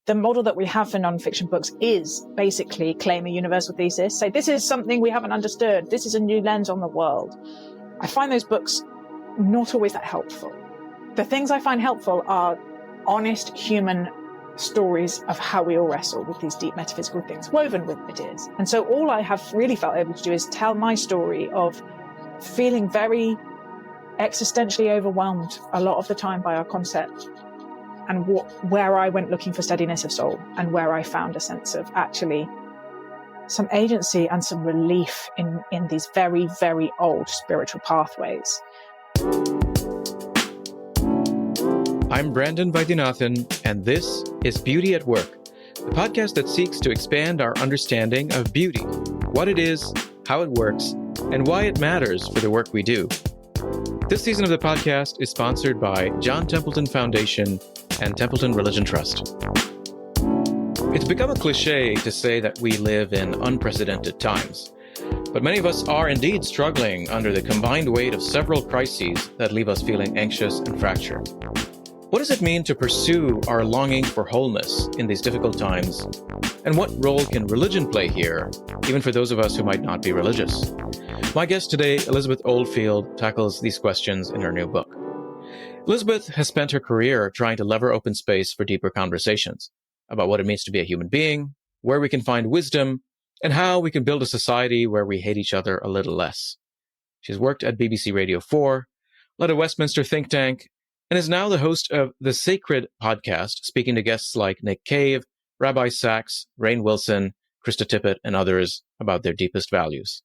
the model that we have for nonfiction books is basically claim a universal thesis, say this is something we haven't understood, this is a new lens on the world. I find those books not always that helpful. The things I find helpful are honest human stories of how we all wrestle with these deep metaphysical things woven with ideas. And so all I have really felt able to do is tell my story of feeling very existentially overwhelmed a lot of the time by our concept, and where I went looking for steadiness of soul, and where I found a sense of actually some agency and some relief in these very, very old spiritual pathways. I'm Brandon Vaidyanathan, and this is Beauty at Work, the podcast that seeks to expand our understanding of beauty, what it is, how it works, and why it matters for the work we do. This season of the podcast is sponsored by John Templeton Foundation and Templeton Religion Trust. It's become a cliche to say that we live in unprecedented times, but many of us are indeed struggling under the combined weight of several crises that leave us feeling anxious and fractured. What does it mean to pursue our longing for wholeness in these difficult times? And what role can religion play here, even for those of us who might not be religious? My guest today, Elizabeth Oldfield, tackles these questions in her new book. Elizabeth has spent her career trying to lever open space for deeper conversations about what it means to be a human being, where we can find wisdom, and how we can build a society where we hate each other a little less. She's worked at BBC Radio 4, led a Westminster think tank, and is now the host of The Sacred podcast, speaking to guests like Nick Cave, Rabbi Sachs, Rainn Wilson, Krista Tippett, and others about their deepest values.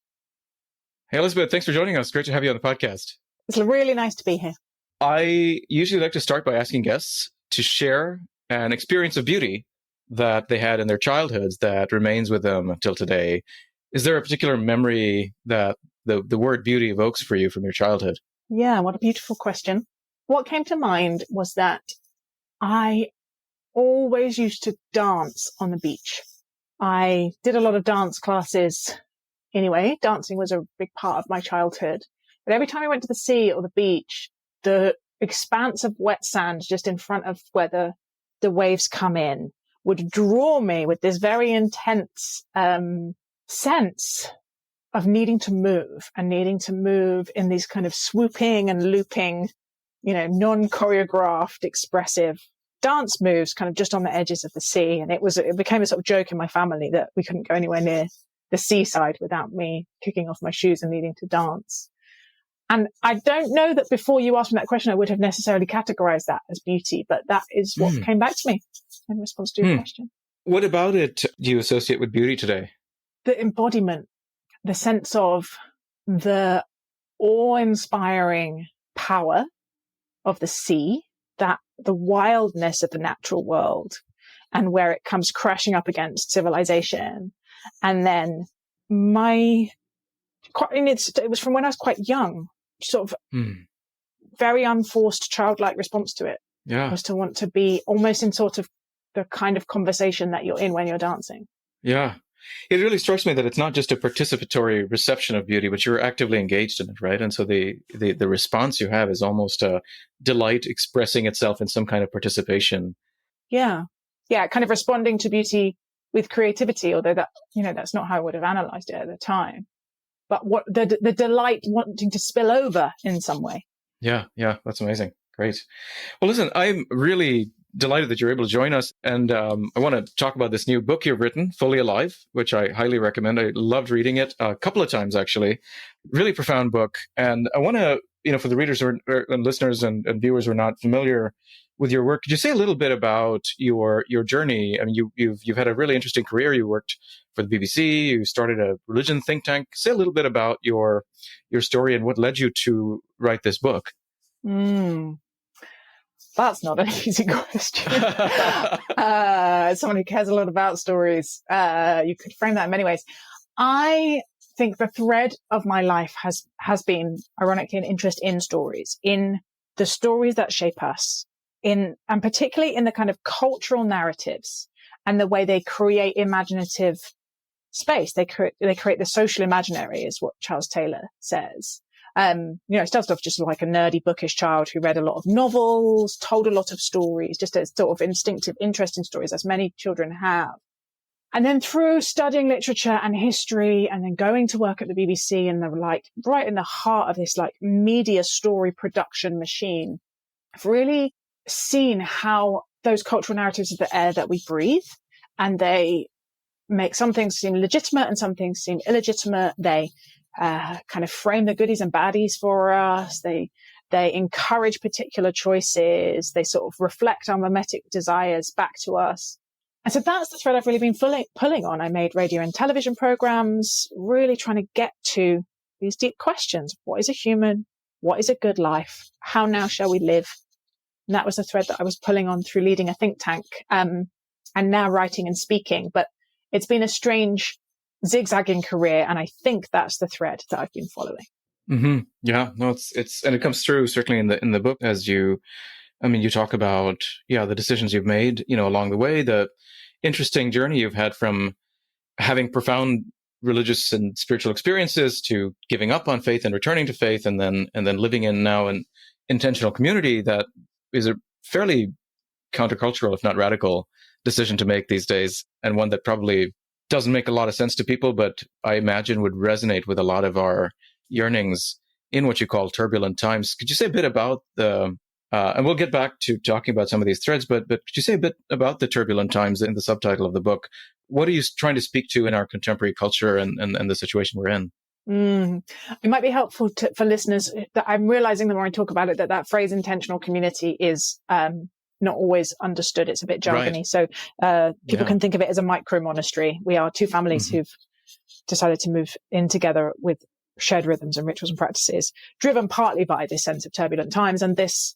Hey, Elizabeth, thanks for joining us. Great to have you on the podcast. It's really nice to be here. I usually like to start by asking guests to share an experience of beauty that they had in their childhoods that remains with them until today. Is there a particular memory that the word beauty evokes for you from your childhood? Yeah, what a beautiful question. What came to mind was that I always used to dance on the beach. I did a lot of dance classes anyway. Dancing was a big part of my childhood. But every time I went to the sea or the beach, the expanse of wet sand just in front of where the waves come in would draw me with this very intense sense of needing to move in these kind of swooping and looping, non-choreographed, expressive dance moves kind of just on the edges of the sea. And it became a sort of joke in my family that we couldn't go anywhere near the seaside without me kicking off my shoes and needing to dance. And I don't know that before you asked me that question, I would have necessarily categorized that as beauty, but that is what came back to me in response to your question. What about it do you associate with beauty today? The embodiment, the sense of the awe-inspiring power of the sea, that the wildness of the natural world, and where it comes crashing up against civilization. And then it was from when I was quite young, sort of very unforced childlike response to it. Yeah. Was to want to be almost in sort of the kind of conversation that you're in when you're dancing. Yeah. It really strikes me that it's not just a participatory reception of beauty, but you're actively engaged in it, right? And so the response you have is almost a delight expressing itself in some kind of participation. Yeah. Yeah. Kind of responding to beauty with creativity, although that's not how I would have analyzed it at the time. But what the delight wanting to spill over in some way. Yeah, that's amazing. Great. Well, listen, I'm really delighted that you're able to join us. And I want to talk about this new book you've written, Fully Alive, which I highly recommend. I loved reading it a couple of times, actually. Really profound book. And I want to, for the readers and listeners and viewers who are not familiar with your work, could you say a little bit about your journey? I mean, you've had a really interesting career. You worked for the BBC. You started a religion think tank. Say a little bit about your story and what led you to write this book. That's not an easy question. Someone who cares a lot about stories, you could frame that in many ways. I think the thread of my life has been, ironically, an interest in stories, in the stories that shape us, and particularly in the kind of cultural narratives and the way they create imaginative space. They create the social imaginary, is what Charles Taylor says. Started off just like a nerdy, bookish child who read a lot of novels, told a lot of stories, just a sort of instinctive interest in stories, as many children have. And then through studying literature and history and then going to work at the BBC and right in the heart of this like media story production machine, I've really seen how those cultural narratives are the air that we breathe, and they make some things seem legitimate and some things seem illegitimate. They kind of frame the goodies and baddies for us. They encourage particular choices. They sort of reflect our mimetic desires back to us. And so that's the thread I've really been pulling on. I made radio and television programs, really trying to get to these deep questions. What is a human? What is a good life? How now shall we live? And that was the thread that I was pulling on through leading a think tank, and now writing and speaking. But it's been a strange zigzagging career. And I think that's the thread that I've been following. Mm-hmm. Yeah, no, it's, and it comes through certainly in the book as you talk about, the decisions you've made, along the way, the interesting journey you've had from having profound religious and spiritual experiences to giving up on faith and returning to faith, and then living in now an intentional community that is a fairly countercultural, if not radical, decision to make these days, and one that probably doesn't make a lot of sense to people, but I imagine would resonate with a lot of our yearnings in what you call turbulent times. Could you say a bit about and we'll get back to talking about some of these threads, but could you say a bit about the turbulent times in the subtitle of the book? What are you trying to speak to in our contemporary culture and the situation we're in? It might be helpful for listeners that I'm realizing the more I talk about it, that phrase intentional community is not always understood. It's a bit jargony. Right. So people can think of it as a micro monastery. We are two families who've decided to move in together with shared rhythms and rituals and practices, driven partly by this sense of turbulent times and this,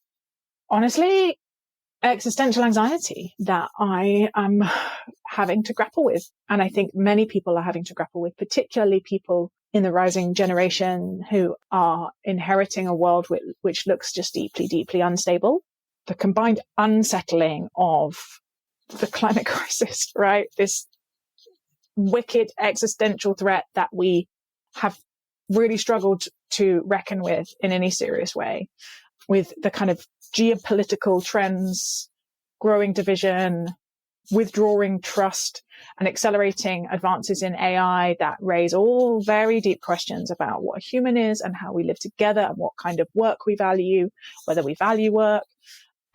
honestly, existential anxiety that I am having to grapple with. And I think many people are having to grapple with, particularly people in the rising generation who are inheriting a world which looks just deeply, deeply unstable. The combined unsettling of the climate crisis, right? This wicked existential threat that we have really struggled to reckon with in any serious way, with the kind of geopolitical trends, growing division, withdrawing trust, and accelerating advances in AI that raise all very deep questions about what a human is and how we live together and what kind of work we value, whether we value work.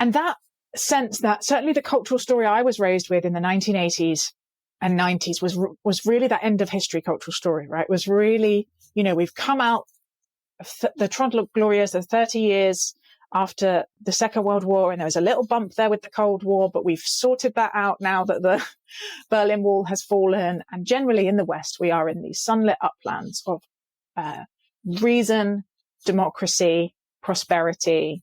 And that sense that certainly the cultural story I was raised with in the 1980s and 90s was really that end of history cultural story, right? It was really, we've come out the Trente Glorieuses, the 30 years after the Second World War, and there was a little bump there with the Cold War, but we've sorted that out now that the Berlin Wall has fallen. And generally in the West, we are in these sunlit uplands of reason, democracy, prosperity.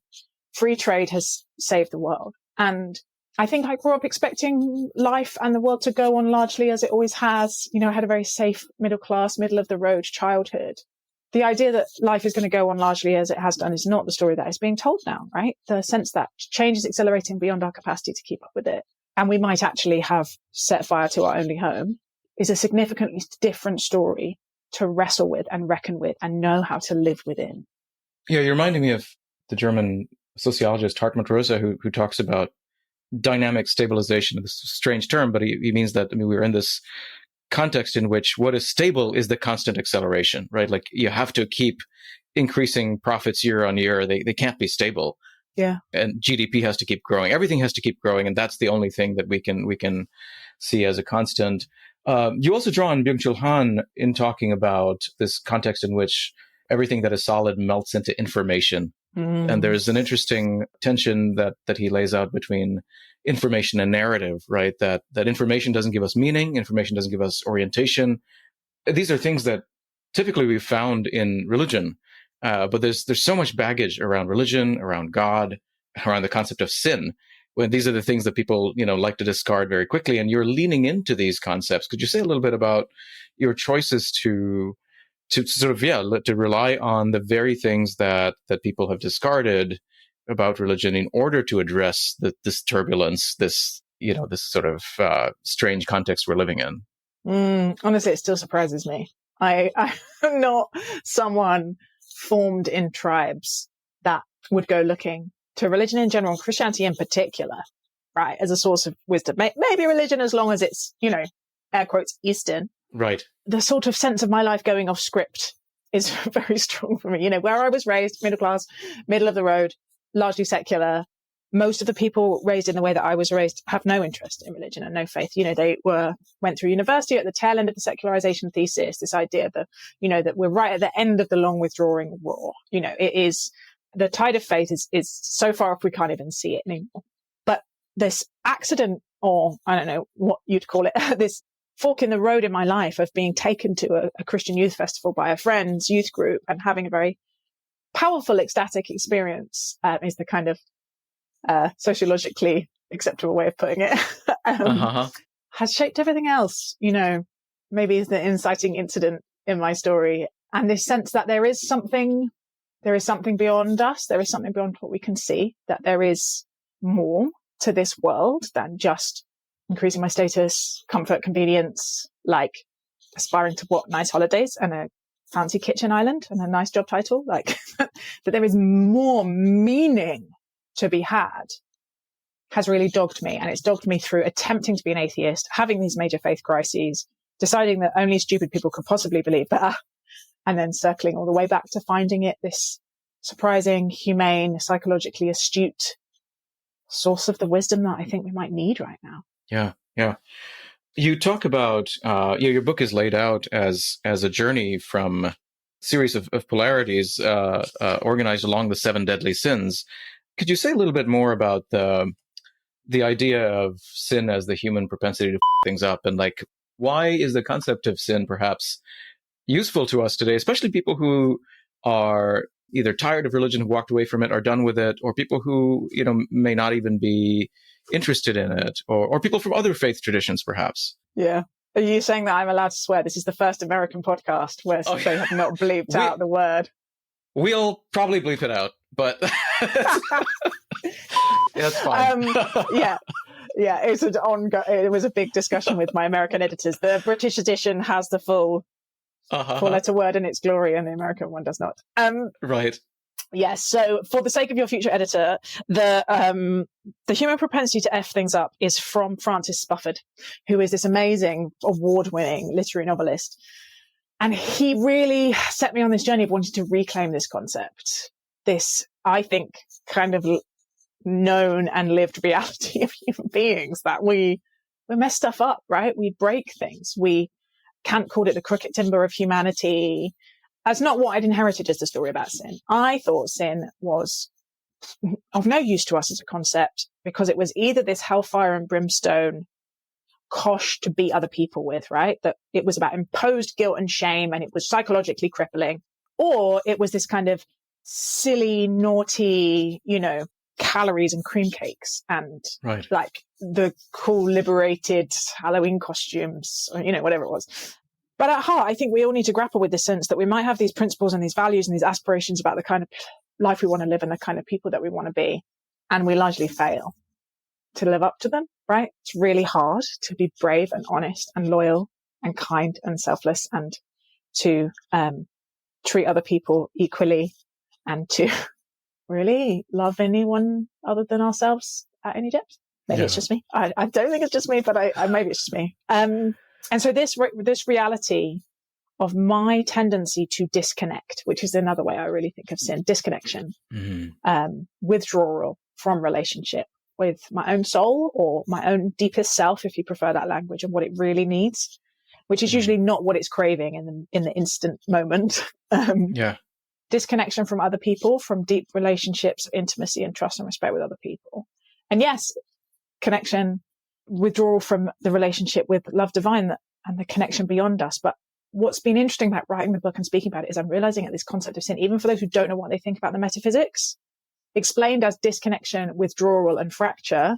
Free trade has saved the world. And I think I grew up expecting life and the world to go on largely as it always has. I had a very safe, middle class, middle of the road childhood. The idea that life is going to go on largely as it has done is not the story that is being told now, right? The sense that change is accelerating beyond our capacity to keep up with it, and we might actually have set fire to our only home, is a significantly different story to wrestle with and reckon with and know how to live within. Yeah, you're reminding me of the German sociologist Hartmut Rosa, who talks about dynamic stabilization. This is a strange term, but he means that, we're in this context in which what is stable is the constant acceleration, right? Like you have to keep increasing profits year on year. They can't be stable. Yeah. And GDP has to keep growing. Everything has to keep growing. And that's the only thing that we can see as a constant. You also draw on Byung-Chul Han in talking about this context in which everything that is solid melts into information. And there's an interesting tension that he lays out between information and narrative, right? That information doesn't give us meaning, information doesn't give us orientation. These are things that typically we've found in religion, but there's so much baggage around religion, around God, around the concept of sin. When these are the things that people like to discard very quickly, and you're leaning into these concepts. Could you say a little bit about your choices to sort of, to rely on the very things that people have discarded about religion in order to address this turbulence, this sort of strange context we're living in? Honestly, it still surprises me. I'm not someone formed in tribes that would go looking to religion in general, and Christianity in particular, right, as a source of wisdom. Maybe religion as long as it's, air quotes, Eastern. Right. The sort of sense of my life going off script is very strong for me. Where I was raised, middle class, middle of the road, largely secular. Most of the people raised in the way that I was raised have no interest in religion and no faith. They went through university at the tail end of the secularization thesis, this idea that, that we're right at the end of the long withdrawing war. It is, the tide of faith is so far off we can't even see it anymore. But this accident, or I don't know what you'd call it, this fork in the road in my life of being taken to a Christian youth festival by a friend's youth group and having a very powerful, ecstatic experience is the kind of sociologically acceptable way of putting it, has shaped everything else, maybe is the inciting incident in my story. And this sense that there is something beyond us, there is something beyond what we can see, that there is more to this world than just increasing my status, comfort, convenience, like aspiring to what, nice holidays and a fancy kitchen island and a nice job title, like that there is more meaning to be had, has really dogged me. And it's dogged me through attempting to be an atheist, having these major faith crises, deciding that only stupid people could possibly believe better, and then circling all the way back to finding it this surprising, humane, psychologically astute source of the wisdom that I think we might need right now. Yeah. You talk about, your book is laid out as a journey from a series of polarities organized along the 7 deadly sins. Could you say a little bit more about the idea of sin as the human propensity to f things up, and like, why is the concept of sin perhaps useful to us today, especially people who are either tired of religion, who walked away from it, are done with it, or people who, may not even be interested in it, or people from other faith traditions, perhaps? Yeah. Are you saying that I'm allowed to swear? This is the first American podcast where they have not bleeped out the word. We'll probably bleep it out, but that's fine. Yeah. It was a big discussion with my American editors. The British edition has the full four-letter word in its glory, and the American one does not. Right. Yes. So, for the sake of your future editor, the human propensity to F things up is from Francis Spufford, who is this amazing, award-winning literary novelist. And he really set me on this journey of wanting to reclaim this concept, this, I think, kind of known and lived reality of human beings, that we mess stuff up, right? We break things. We can't call it the crooked timber of humanity. That's not what I'd inherited as the story about sin. I thought sin was of no use to us as a concept because it was either this hellfire and brimstone kosh to beat other people with, right? That it was about imposed guilt and shame and it was psychologically crippling. Or it was this kind of silly, naughty, calories and cream cakes and like the cool, liberated Halloween costumes, or, whatever it was. But at heart, I think we all need to grapple with the sense that we might have these principles and these values and these aspirations about the kind of life we want to live and the kind of people that we want to be. And we largely fail to live up to them, right? It's really hard to be brave and honest and loyal and kind and selfless and to treat other people equally and to really love anyone other than ourselves at any depth. Maybe it's just me. I don't think it's just me, but maybe it's just me. And so this reality of my tendency to disconnect, which is another way I really think of sin, disconnection, withdrawal from relationship with my own soul or my own deepest self, if you prefer that language, and what it really needs, which is usually not what it's craving in the instant moment. Disconnection from other people, from deep relationships, intimacy and trust and respect with other people. And yes, connection, withdrawal from the relationship with love divine and the connection beyond us. But what's been interesting about writing the book and speaking about it is I'm realizing that this concept of sin, even for those who don't know what they think about the metaphysics, explained as disconnection, withdrawal and fracture,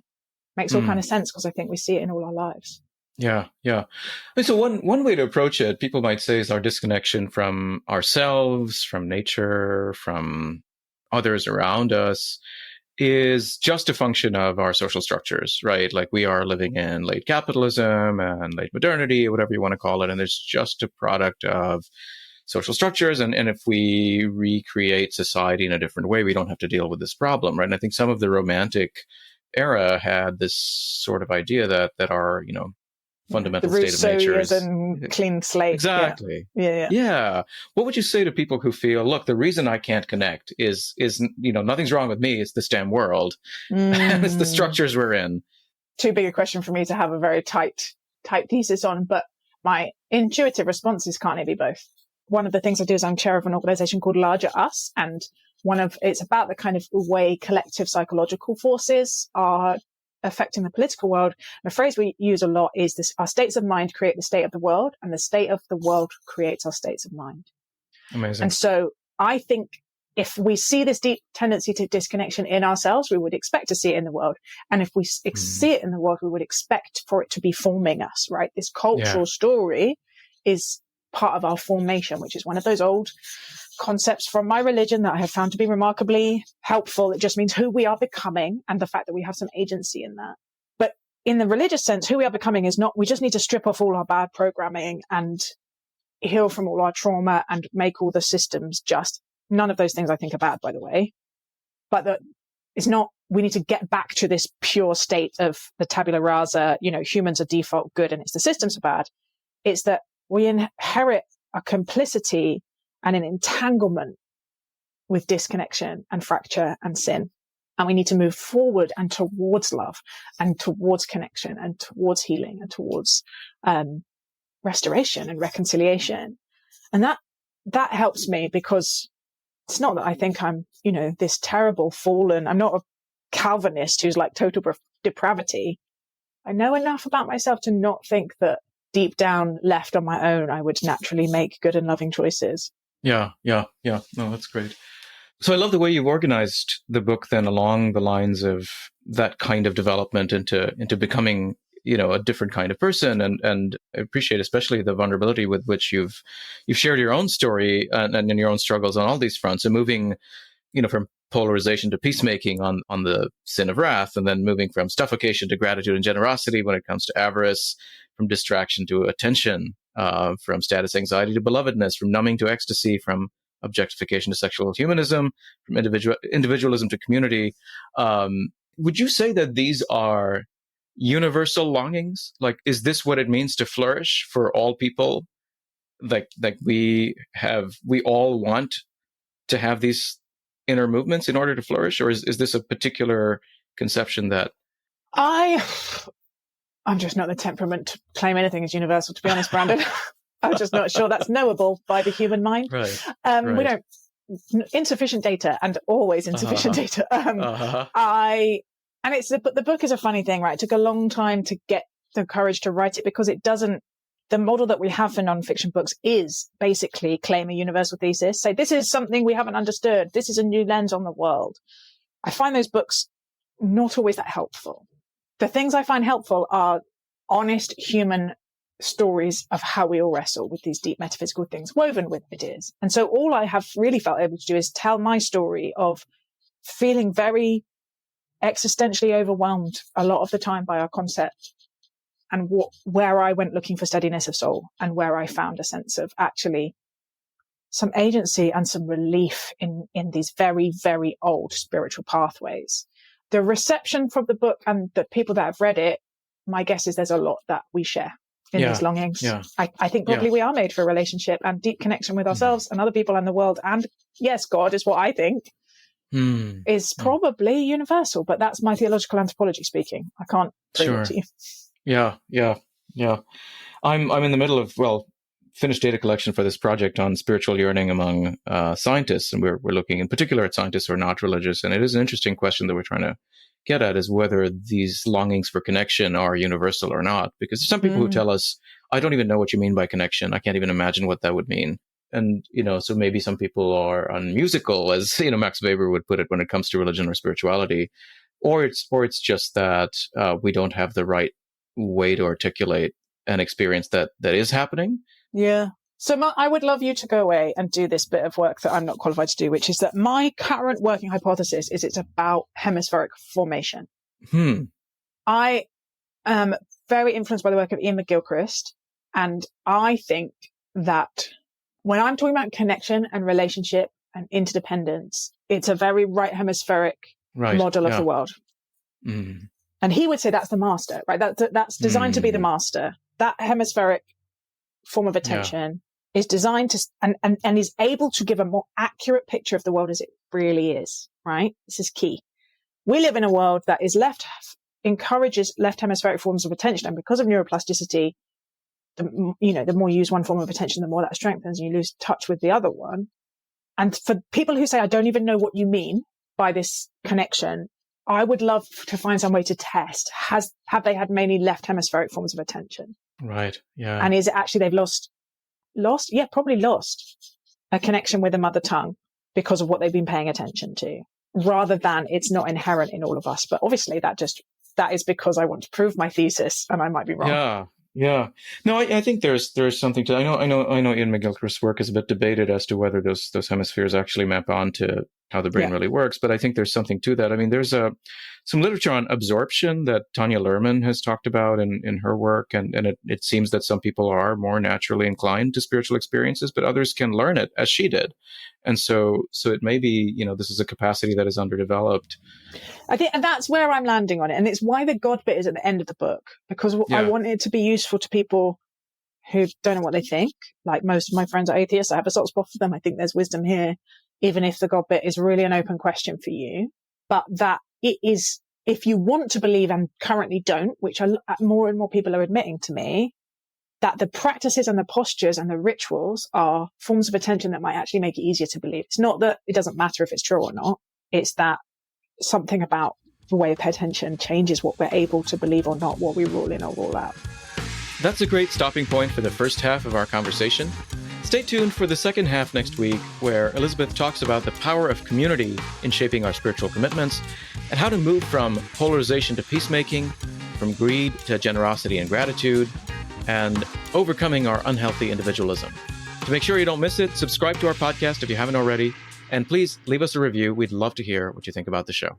makes all kind of sense because I think we see it in all our lives. Yeah. And so one way to approach it, people might say, is our disconnection from ourselves, from nature, from others around us, is just a function of our social structures, right? Like we are living in late capitalism and late modernity, whatever you want to call it. And it's just a product of social structures. And if we recreate society in a different way, we don't have to deal with this problem, right? And I think some of the Romantic era had this sort of idea that our, fundamental state of nature is clean slate. Exactly. Yeah. What would you say to people who feel, look, the reason I can't connect is nothing's wrong with me. It's this damn world. It's the structures we're in. Too big a question for me to have a very tight thesis on, but my intuitive response is, can't it be both? One of the things I do is I'm chair of an organization called Larger Us, and it's about the kind of way collective psychological forces are affecting the political world. And a phrase we use a lot is this: our states of mind create the state of the world, and the state of the world creates our states of mind. Amazing. And so I think if we see this deep tendency to disconnection in ourselves, we would expect to see it in the world. And if we see it in the world, we would expect for it to be forming us, right? This cultural story is part of our formation, which is one of those old concepts from my religion that I have found to be remarkably helpful. It just means who we are becoming and the fact that we have some agency in that. But in the religious sense, who we are becoming is not, we just need to strip off all our bad programming and heal from all our trauma and make all the systems just. None of those things I think are bad, by the way. But it's not, we need to get back to this pure state of the tabula rasa, humans are default good and it's the systems are bad. It's that we inherit a complicity and an entanglement with disconnection and fracture and sin. And we need to move forward and towards love and towards connection and towards healing and towards restoration and reconciliation. And that helps me, because it's not that I think I'm, this terrible fallen. I'm not a Calvinist who's like total depravity. I know enough about myself to not think that deep down, left on my own, I would naturally make good and loving choices. Yeah. No, that's great. So I love the way you've organized the book then along the lines of that kind of development into becoming, a different kind of person. And I appreciate especially the vulnerability with which you've shared your own story and your own struggles on all these fronts, and moving, from polarization to peacemaking on the sin of wrath, and then moving from suffocation to gratitude and generosity when it comes to avarice, from distraction to attention, from status anxiety to belovedness, from numbing to ecstasy, from objectification to sexual humanism, from individualism to community. Would you say that these are universal longings? Like, is this what it means to flourish for all people? Like we all want to have these inner movements in order to flourish? Or is this a particular conception that... I'm just not the temperament to claim anything as universal, to be honest, Brandon. I'm just not sure that's knowable by the human mind. Right. We don't, insufficient data, and always insufficient data. And the book is a funny thing, right? It took a long time to get the courage to write it, because the model that we have for nonfiction books is basically claim a universal thesis. Say, this is something we haven't understood. This is a new lens on the world. I find those books not always that helpful. The things I find helpful are honest human stories of how we all wrestle with these deep metaphysical things woven with ideas. And so all I have really felt able to do is tell my story of feeling very existentially overwhelmed a lot of the time by our concept, and where I went looking for steadiness of soul, and where I found a sense of actually some agency and some relief in these very, very old spiritual pathways. The reception from the book and the people that have read it, my guess is there's a lot that we share in these longings. Yeah. I think probably we are made for a relationship and deep connection with ourselves and other people and the world. And yes, God is what I think is probably universal, but that's my theological anthropology speaking. I can't prove it to you. Yeah. I'm in the middle of, finished data collection for this project on spiritual yearning among scientists. And we're looking in particular at scientists who are not religious. And it is an interesting question that we're trying to get at, is whether these longings for connection are universal or not. Because there's some people who tell us, I don't even know what you mean by connection. I can't even imagine what that would mean. And, so maybe some people are unmusical, as, Max Weber would put it, when it comes to religion or spirituality, or it's just that we don't have the right way to articulate an experience that is happening. Yeah. So I would love you to go away and do this bit of work that I'm not qualified to do, which is that my current working hypothesis is it's about hemispheric formation. I am very influenced by the work of Ian McGilchrist, and I think that when I'm talking about connection and relationship and interdependence, it's a very right hemispheric model of the world. Mm. And he would say that's the master, right? That's designed to be the master. That hemispheric form of attention is designed to, and is able to give a more accurate picture of the world as it really is, right? This is key. We live in a world that is encourages left hemispheric forms of attention. And because of neuroplasticity, the more you use one form of attention, the more that strengthens and you lose touch with the other one. And for people who say, I don't even know what you mean by this connection, I would love to find some way to test. Have they had mainly left hemispheric forms of attention? Right. Yeah. And is it actually they've lost? Yeah, probably lost a connection with the mother tongue because of what they've been paying attention to, rather than it's not inherent in all of us. But obviously that is because I want to prove my thesis and I might be wrong. Yeah. Yeah. No, I think there's something to, I know Ian McGilchrist's work is a bit debated as to whether those hemispheres actually map onto how the brain really works, but I think there's something to that. I mean, there's some literature on absorption that Tanya Luhrmann has talked about in her work, and it seems that some people are more naturally inclined to spiritual experiences, but others can learn it as she did. And so it may be, this is a capacity that is underdeveloped. I think that's where I'm landing on it. And it's why the God bit is at the end of the book, because I want it to be useful to people who don't know what they think. Like most of my friends are atheists. I have a soft spot for them. I think there's wisdom here, even if the God bit is really an open question for you. But that it is, if you want to believe and currently don't, which more and more people are admitting to me, that the practices and the postures and the rituals are forms of attention that might actually make it easier to believe. It's not that it doesn't matter if it's true or not. It's that something about the way we pay attention changes what we're able to believe or not, what we rule in or rule out. That's a great stopping point for the first half of our conversation. Stay tuned for the second half next week, where Elizabeth talks about the power of community in shaping our spiritual commitments and how to move from polarization to peacemaking, from greed to generosity and gratitude, and overcoming our unhealthy individualism. To make sure you don't miss it, subscribe to our podcast if you haven't already, and please leave us a review. We'd love to hear what you think about the show.